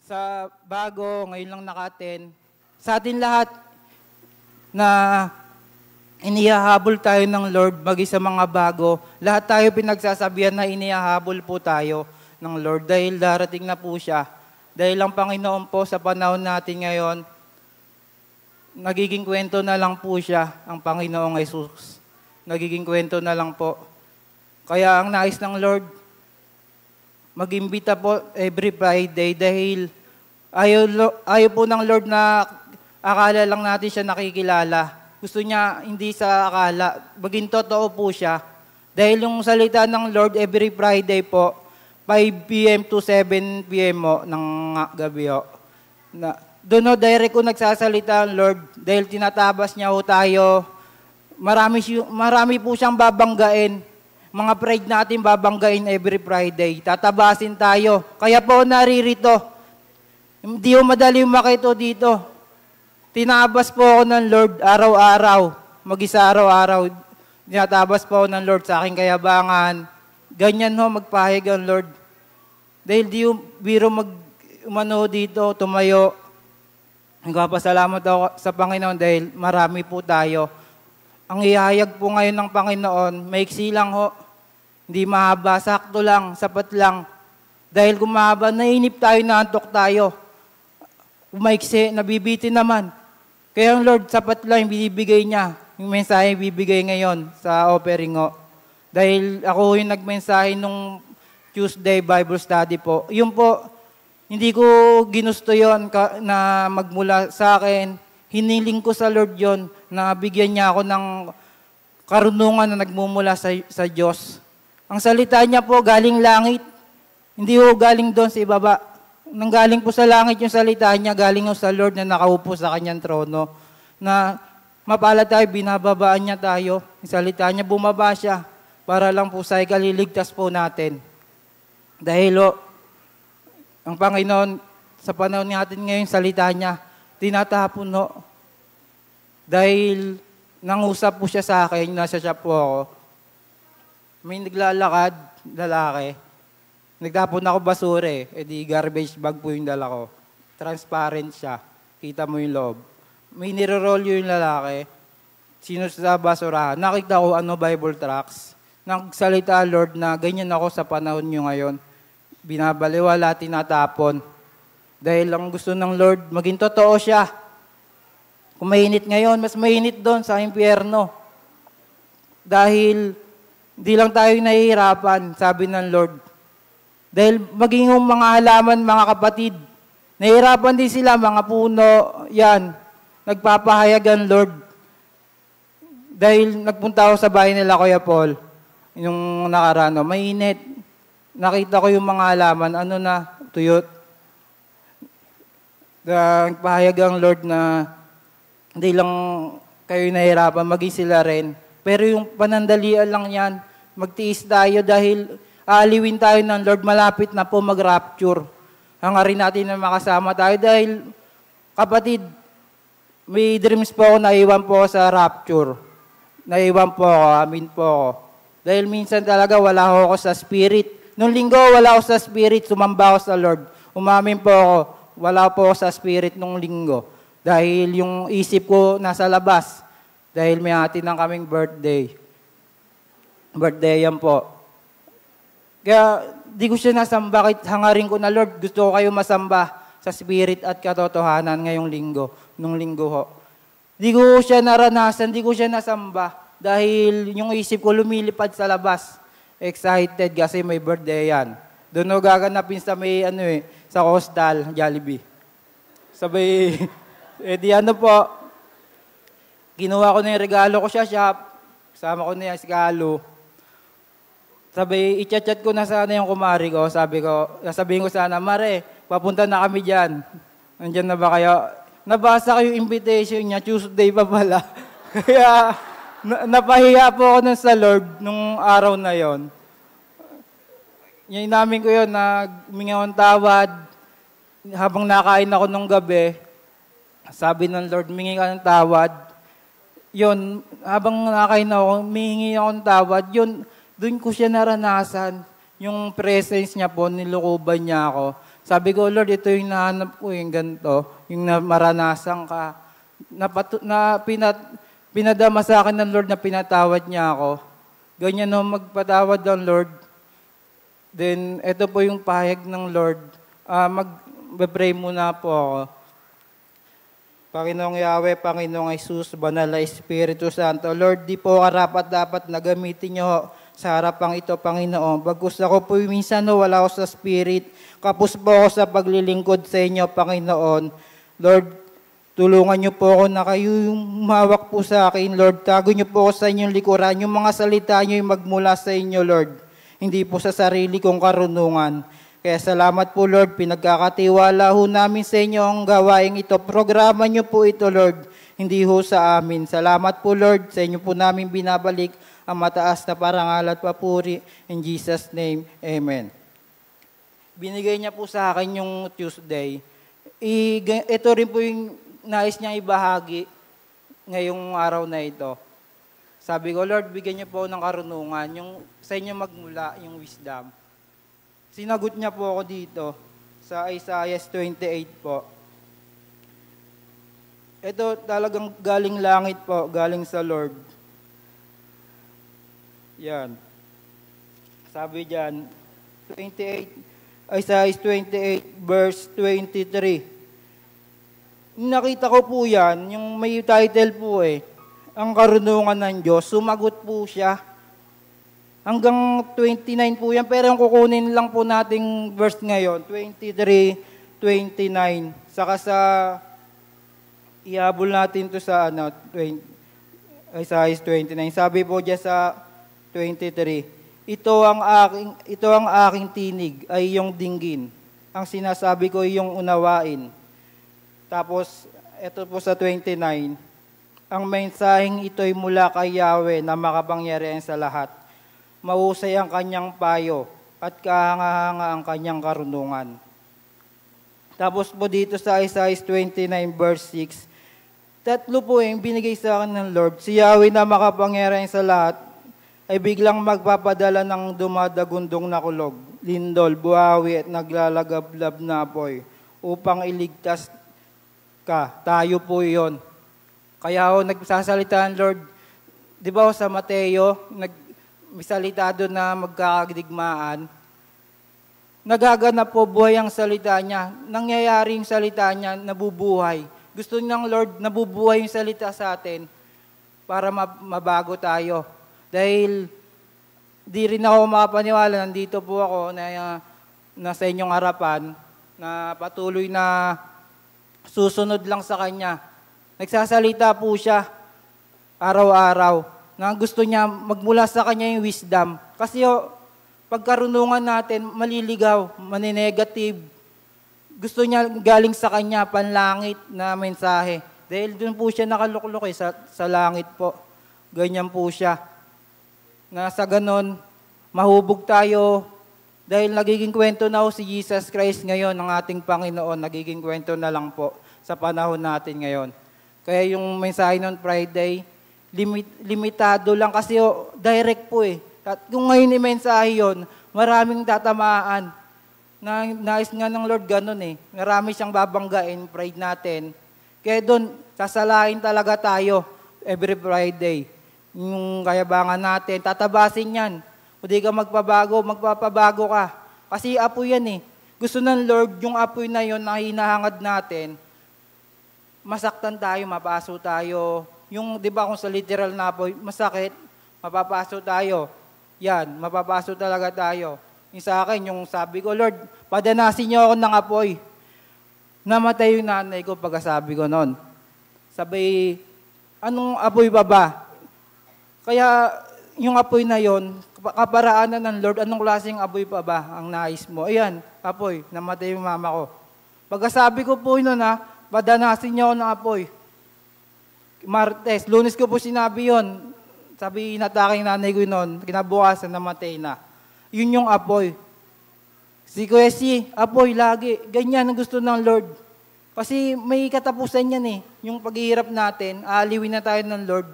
sa bago, ngayon lang naka-attend. Sa atin lahat na inihahabol tayo ng Lord, magi sa mga bago, lahat tayo pinagsasabihan na inihahabol po tayo ng Lord dahil darating na po siya. Dahil ang Panginoon po sa panahon natin ngayon, nagiging kwento na lang po siya, ang Panginoong Jesus. Nagiging kwento na lang po. Kaya ang nais ng Lord, mag-imbita po every Friday dahil ayaw po ng Lord na akala lang natin siya nakikilala. Gusto niya hindi sa akala, maging totoo po siya. Dahil yung salita ng Lord every Friday po, 5 p.m. to 7 p.m. ng gabi ho. Doon ho, direct ko nagsasalita ang Lord dahil tinatabas niya ho tayo. Marami po siyang babanggain. Mga pride natin babanggain every Friday. Tatabasin tayo. Kaya po naririto. Hindi ho madali makito dito. Tinabas po ako ng Lord araw-araw. Mag-isa araw-araw. Tinatabas po ako ng Lord sa aking kayabangan. Ganyan ho, magpahig ang Lord. Dahil di ho biro umano dito, tumayo. Nagpapasalamat ako sa Panginoon dahil marami po tayo. Ang ihayag po ngayon ng Panginoon, maiksi lang ho. Hindi mahaba, sakto lang, sapat lang. Dahil kung mahaba, nainip tayo, naantok tayo. Maiksi, nabibitin naman. Kaya ang Lord, sapat lang yung binibigay niya. Yung mensahe bibigay ngayon sa offering ho. Dahil ako yung nagmensahe nung Tuesday Bible Study po. Yun po, hindi ko ginusto yon na magmula sa akin. Hiniling ko sa Lord yon na bigyan niya ako ng karunungan na nagmumula sa Diyos. Ang salita niya po galing langit. Hindi po galing doon sa ibaba. Nanggaling po sa langit yung salita niya, galing po sa Lord na nakaupo sa kanyang trono. Na mapalad tayo, binababaan niya tayo. Yung salita niya, bumaba siya para lang po sa ikaliligtas po natin. Dahil ang Panginoon, sa panahon natin ngayon, salita niya, tinatapon ho. Dahil nangusap po siya sa akin, nasa siya po ako. May naglalakad, lalaki. Nagtapon ako basura di garbage bag po yung dala ko. Transparent siya, kita mo yung loob. May niroroll yung lalaki, sino sa basurahan. Nakita ko Bible tracts. Nagsalita Lord na ganyan ako sa panahon nyo ngayon. Binabaliwala, tinatapon. Dahil ang gusto ng Lord, maging totoo siya. Kung mainit ngayon, mas mainit doon sa impyerno. Dahil di lang tayo nahihirapan, sabi ng Lord. Dahil maging yung mga halaman, mga kapatid, nahihirapan din sila, mga puno, yan. Nagpapahayag ang Lord. Dahil nagpunta ako sa bahay nila, Kuya Paul, yung nakarano, mainit. Nakita ko yung mga halaman, tuyot. Nagpahayag ang Lord na hindi lang kayo nahihirapan, maging sila rin. Pero yung panandalian lang yan, magtiis tayo dahil aaliwin tayo ng Lord, malapit na po mag-rapture. Hangarin natin na makasama tayo dahil, kapatid, may dreams po ako, naiwan po ako sa rapture. Naiwan po ako, amin po ako. Dahil minsan talaga wala ako sa spirit. Nung linggo, wala ako sa spirit, sumamba ako sa Lord. Umamin po ako, wala po ako sa spirit nung linggo. Dahil yung isip ko nasa labas. Dahil may atin ng kaming birthday. Birthday yan po. Kaya di ko siya nasamba, bakit hangarin ko na Lord, gusto ko kayo masamba sa spirit at katotohanan ngayong linggo, nung linggo ho. Di ko siya naranasan, di ko siya nasamba dahil yung isip ko lumilipad sa labas. Excited kasi may birthday yan. Doon ho gaganapin sa may sa Coastal, Jollibee. Sabay, po, kinuha ko na yung regalo ko sa shop, kasama ko na yung regalo. Sabay, i-chat ko na sana yung kumari ko. Sabihin ko sana, Mare, papunta na kami dyan. Nandyan na ba kayo? Nabasa ko yung invitation niya, Tuesday pa pala. Kaya, napahiya po ako nun sa Lord nung araw na yon. Yan namin ko yun, humingi akong tawad. Habang nakain ako nung gabi, sabi ng Lord, humingi ka ng tawad. Yun, habang nakain ako, humingi akong tawad. Yun, doon ko siya naranasan. Yung presence niya po, nilukuban niya ako. Sabi ko, Lord, ito yung nahanap ko, yung ganito, yung maranasan ka. Pinadama sa akin ng Lord na pinatawad niya ako. Ganyan no, magpatawad ng Lord. Then, ito po yung pahayag ng Lord. Mag-pray muna po ako. Panginoong Yahweh, Panginoong Jesus, Banal na Espiritu Santo, Lord, di po karapat-dapat na gamitin niyo sa harapang ito, Panginoon. Bagkus ako po minsan wala ako sa Spirit. Kapos po ako sa paglilingkod sa inyo, Panginoon. Lord, tulungan niyo po ako na kayo yung humawak po sa akin, Lord. Tago niyo po ako sa inyong likuran. Yung mga salita niyo yung magmula sa inyo, Lord. Hindi po sa sarili kong karunungan. Kaya salamat po, Lord. Pinagkakatiwala ho namin sa inyo ang gawaing ito. Programa niyo po ito, Lord. Hindi ho sa amin. Salamat po, Lord. Sa inyo po namin binabalik ang mataas na parangal at papuri. In Jesus' name, Amen. Binigay niya po sa akin yung Tuesday. Ito rin po yung nais niyang ibahagi ngayong araw na ito. Sabi ko, Lord, bigyan niyo po ng karunungan. Yung sa inyo magmula, yung wisdom. Sinagot niya po ako dito sa Isaiah 28 po. Ito talagang galing langit po, galing sa Lord. Yan. Sabi diyan, Isaiah 28 verse 23. Nakita ko po yan, yung may title po ang karunungan ng Diyos. Sumagot po siya. Hanggang 29 po yan, pero yung kukunin lang po nating verse ngayon, 23, 29. Saka sa, ihabol natin to sa Isaiah 29. Sabi po dyan sa 23, ito ang aking tinig, ay iyong dinggin. Ang sinasabi ko ay iyong unawain. Tapos, ito po sa 29, ang mensaheng ito'y mula kay Yahweh na makapangyarihan sa lahat. Mahusay ang kanyang payo at kahanga-hanga ang kanyang karunungan. Tapos po dito sa Isaiah 29 verse 6, tatlo po yung binigay sa akin ng Lord. Si Yahweh na makapangyarihan sa lahat ay biglang magpapadala ng dumadagundong na kulog, lindol, buhawi at naglalagablab na apoy upang iligtas ka. Tayo po yon. Kaya nagsasalita ang Lord, di ba sa Mateo, may salita doon na magkakadigmaan. Nagaganap po buhay ang salita niya. Nangyayari yung salita niya, nabubuhay. Gusto ng Lord, nabubuhay yung salita sa atin para mabago tayo. Dahil di rin ako makapaniwala, nandito po ako na sa inyong harapan na patuloy na susunod lang sa Kanya. Nagsasalita po siya araw-araw na gusto niya magmula sa Kanya yung wisdom. Kasi pagkarunungan natin, maliligaw, maninegative. Gusto niya galing sa Kanya, panlangit na mensahe. Dahil doon po siya nakaluklok sa langit po. Ganyan po siya. Na sa ganon, mahubog tayo. Dahil nagiging kwento na si Jesus Christ ngayon, ng ating Panginoon, nagiging kwento na lang po sa panahon natin ngayon. Kaya yung mensahe noon Friday, limitado lang kasi direct po At kung ngayon yung mensahe yun, maraming tatamaan. Nais nga ng Lord ganun Marami siyang babanggain, pride natin. Kaya doon, sasalain talaga tayo every Friday. Yung kayabangan natin, tatabasin yan. Kung di ka magpapabago ka. Kasi apoy yan Gusto ng Lord, yung apoy na yun na hinahangad natin, masaktan tayo, mapaso tayo. Yung, di ba kung sa literal na apoy, masakit, mapapaso tayo. Yan, mapapaso talaga tayo. Yung sa akin, yung sabi ko, Lord, padanasin niyo ako ng apoy. Namatay yung nanay ko pagkasabi ko noon. Sabi, anong apoy ba? Kaya, yung apoy na yon, kaparaanan ng Lord, anong klaseng apoy pa ba ang nais mo? Ayan, apoy, namatay yung mama ko. Pagkasabi ko po yun padanasin niyo ako ng apoy. Martes, Lunes ko po sinabi yon. Sabi, inataking nanay ko noon, kinabukasan namatay na. Yun yung apoy. Si Kuya Si, apoy lagi. Ganyan ang gusto ng Lord. Kasi may katapusan yan Yung paghihirap natin, aaliwin na tayo ng Lord.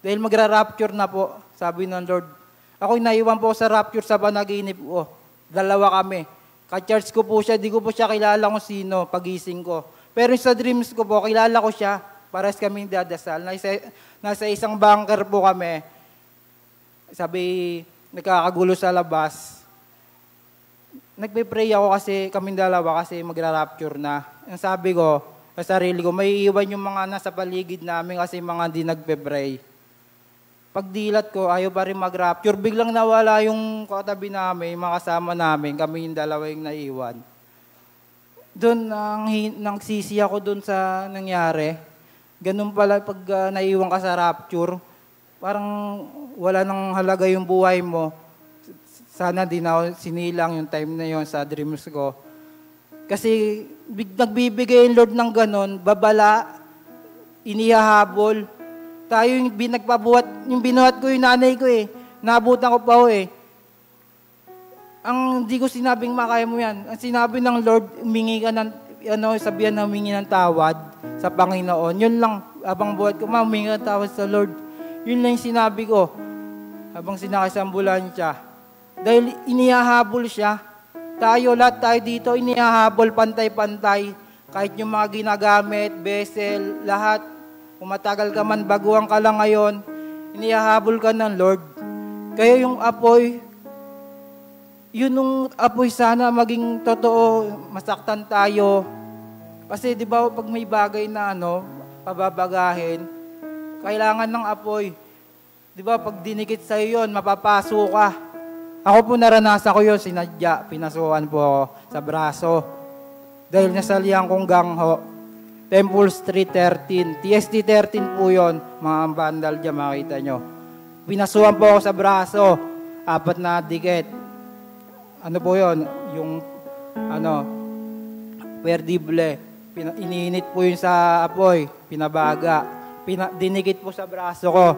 Dahil magra-rapture na po, sabi ng Lord. Ako'y naiwan po sa rapture sa panaginip ko. 2 kami. Ka-church ko po siya, di ko po siya kilala kung sino, pagising ko. Pero sa dreams ko po, kilala ko siya. Pares kaming dadasal. Nasa isang bunker po kami. Sabi, nagkakagulo sa labas. Nagpe-pray ako kasi kaming dalawa kasi magra-rapture na. Ang sabi ko, sa sarili ko, may iwan yung mga nasa paligid namin kasi mga di nagpe-pray. Pagdilat ko, ayaw pa rin mag-rapture. Biglang nawala yung katabi namin, mga kasama namin, kami yung dalawa yung naiwan. Doon, nagsisi ako doon sa nangyari. Ganun pala pag naiwan ka sa rapture, parang wala nang halaga yung buhay mo. Sana din ako sinilang yung time na yon sa dreams ko. Kasi nagbibigay yung Lord ng ganon, babala, inihahabol. Tayo yung binuhat ko yung nanay ko eh. Naabutan ko pa ho eh. Ang di ko sinabing makaya mo yan. Ang sinabi ng Lord, humingi ka ng, sabihan na humingi ng tawad sa Panginoon. Yun lang, habang buhat ko, humingi ng tawad sa Lord. Yun lang yung sinabi ko, habang sinakay sa ambulansya. Dahil inihahabol siya. Lahat tayo dito, inihahabol pantay-pantay. Kahit yung mga ginagamit, vessel, lahat. Kung matagal ka man, baguhan ka lang ngayon, inihahabol ka ng Lord. Kaya yung apoy, yun yung apoy sana maging totoo, masaktan tayo. Kasi di ba pag may bagay na pababagahin, kailangan ng apoy. Di ba pag dinikit sa'yo yun, mapapaso ka. Ako po naranasan ko yun, sinadya, pinasuhan po ako sa braso. Dahil nasalihan kong gangho. Temple Street 13. TST 13 po yun. Mga bandal dyan, makita nyo. Pinasuhan po ako sa braso. 4 na dikit. Ano po yun? Yung, perdible. Iniinit po yun sa apoy. Pinabaga. Dinikit po sa braso ko.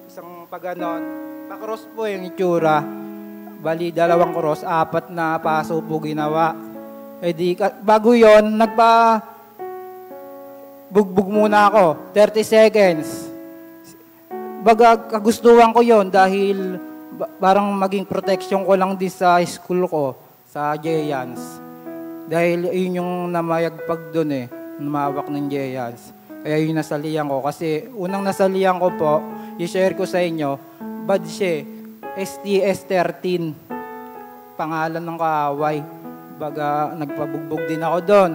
Isang paganon. Pa-cross po yung itsura. Bali, 2 cross. 4 na paso po ginawa. Bago yun, bugbog muna ako, 30 seconds. Baga, kagustuhan ko yon dahil parang maging protection ko lang din sa school ko, sa Giants. Dahil yun yung namayagpag doon namawak ng Giants. Kaya yun nasalihan ko. Kasi unang nasalihan ko po, i-share ko sa inyo, badge, STS 13, pangalan ng kaaway. Baga, nagpabugbog din ako doon.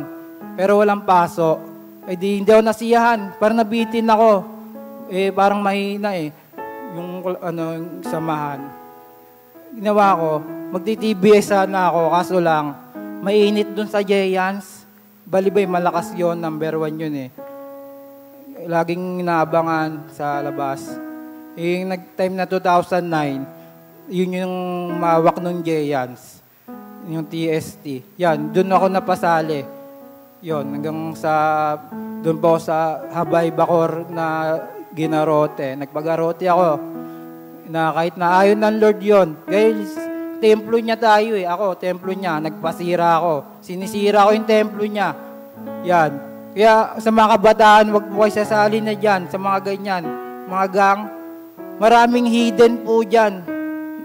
Pero walang paso. Hindi ako nasiyahan. Parang nabitin ako. Parang mahina yung samahan. Ginawa ko, magti-TBS sana ako, kaso lang, mainit dun sa Giants. Balibay, malakas yon, number 1 yun Laging inaabangan sa labas. Yung nag-time na 2009, yun yung mawak ng Giants. Yung TST. Yan, dun ako napasali. Yon, hanggang doon po sa Habay Bacor na ginarote. Nagpagarote ako. Na kahit na ayon ng Lord yon. Guys, templo niya tayo Ako, templo niya. Nagpasira ako. Sinisira ko yung templo niya. Yan. Kaya sa mga kabataan, wag po kayo sasali na dyan. Sa mga ganyan. Mga gang. Maraming hidden po dyan.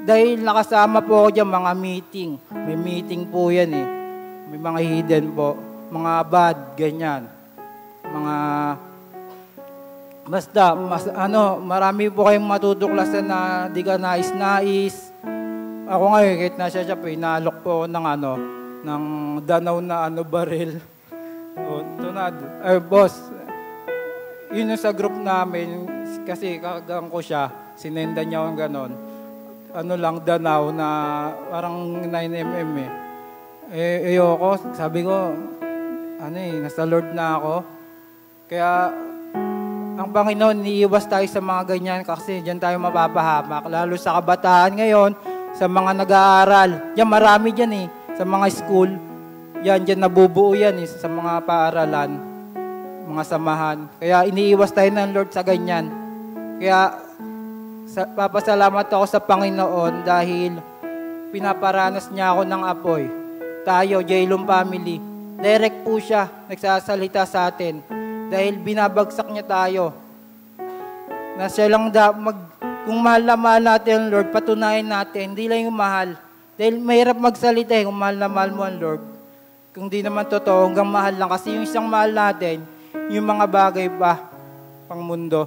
Dahil nakasama po ako dyan, mga meeting. May meeting po yan May mga hidden po. Mga bad, ganyan. Basta, marami po kayong matutuklasan na di ka nais-nais. Ako ngayon, kahit nasa siya po, inaalok po ng danaw na baril. Boss, yun yung sa group namin, kasi kagang ko siya, sinenda niya akong ganon. Danaw na parang 9mm ayoko, sabi ko, nasa Lord na ako. Kaya, ang Panginoon, niiwas tayo sa mga ganyan kasi diyan tayo mapapahamak. Lalo sa kabataan ngayon, sa mga nag-aaral. Yan, marami dyan sa mga school. Yan, dyan nabubuo yan sa mga paaralan, mga samahan. Kaya iniiwas tayo ng Lord sa ganyan. Kaya, papasalamat ako sa Panginoon dahil pinaparanas niya ako ng apoy. Tayo, Jailong family, direct po siya, nagsasalita sa atin. Dahil binabagsak niya tayo. Na siya lang kung mahal na mahal natin ang Lord, patunayan natin, hindi lang yung mahal, Dahil mahirap magsalita kung mahal na mahal mo ang Lord. Kung di naman totoo, hanggang mahal lang. Kasi yung isang mahal natin, yung mga bagay pa, pang mundo.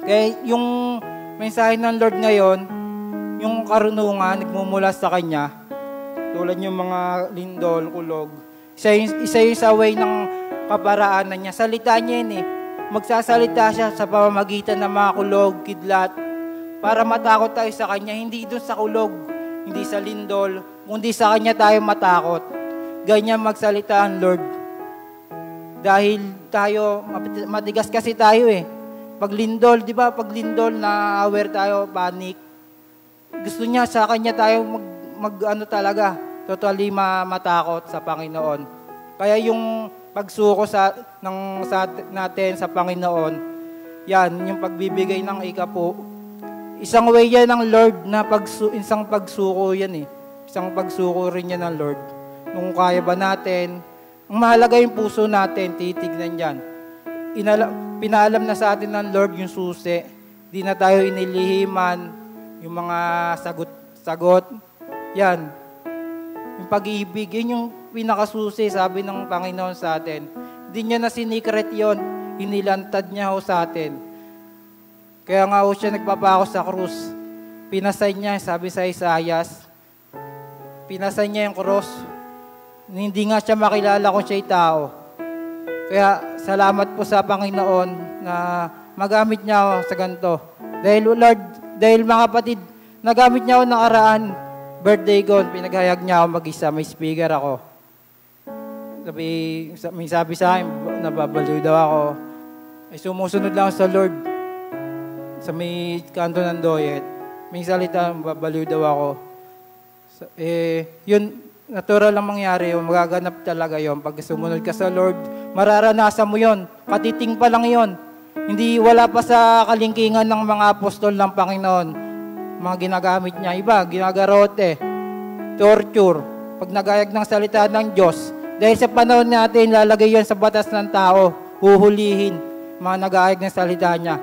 Kaya yung mensahe ng Lord ngayon, yung karunungan, nagmumula sa Kanya, tulad yung mga lindol, kulog. Isa yung sa way ng kaparaanan niya. Salita niya yun Magsasalita siya sa pamamagitan ng mga kulog, kidlat, para matakot tayo sa Kanya. Hindi doon sa kulog, hindi sa lindol, kundi sa Kanya tayo matakot. Ganyan magsalita ang Lord. Dahil tayo, matigas kasi tayo Pag lindol, di ba? Pag lindol, na-aware tayo, panic. Gusto niya sa Kanya tayo talaga, totally matakot sa Panginoon. Kaya yung pagsuko natin sa Panginoon, yan, yung pagbibigay ng ikapo, isang way yan ng Lord na isang pagsuko yan Isang pagsuko rin yan ng Lord. Nung kaya ba natin, ang mahalaga yung puso natin, titignan yan. Pinaalam na sa atin ng Lord yung susi. Di na tayo inilihiman, yung mga sagot. Yan. Yung pag-ibig, yun yung pinakasusi, sabi ng Panginoon sa atin. Hindi niya na sinikret yun. Inilantad niya sa atin. Kaya nga siya nagpapako sa krus. Pinasay niya, sabi sa Isaias, pinasay niya yung krus. Hindi nga siya makilala kung siya'y tao. Kaya salamat po sa Panginoon na magamit niya ako sa ganito. Dahil mga kapatid, nagamit niya ako nakaraan, birthday ko, pinaghayag niya ako mag-isa, may speaker ako. May sabi sa akin, nababaliw daw ako. Ay sumusunod lang sa Lord. Sa may kanto ng Doyet, may salita, babaliw daw ako. Yun, natural lang mangyari yun, magaganap talaga yun. Pag sumunod ka sa Lord, mararanasan mo yun. Katiting pa lang yun. Hindi, wala pa sa kalingkingan ng mga apostol ng Panginoon. Mga ginagamit niya. Iba, ginagarote, torture, pag nagayag ng salita ng Diyos. Dahil sa panahon natin, lalagay yan sa batas ng tao, huhulihin, mga nagayag ng salita niya.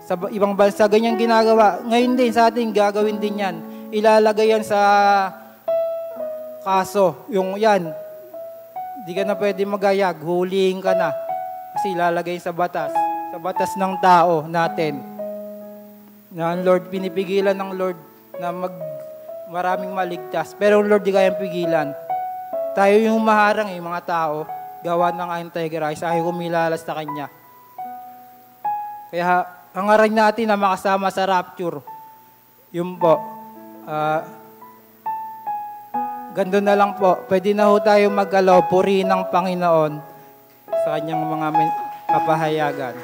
Sa ibang bansa, ganyan ginagawa. Ngayon din, sa atin, gagawin din yan. Ilalagay yan sa kaso. Yung yan, di ka na pwede magayag, hulihin ka na. Kasi ilalagay sa batas ng tao natin. Na ang Lord, pinipigilan ng Lord na maraming maligtas. Pero ang Lord, di kayang pigilan. Tayo yung maharang mga tao, gawa ng Antichrist, ayaw kumilalas sa Kanya. Kaya, hangaran natin na makasama sa rapture. Yun po. Gando na lang po. Pwede na ho tayo mag-alaw, purihin ng Panginoon sa Kanyang mga kapahayagan.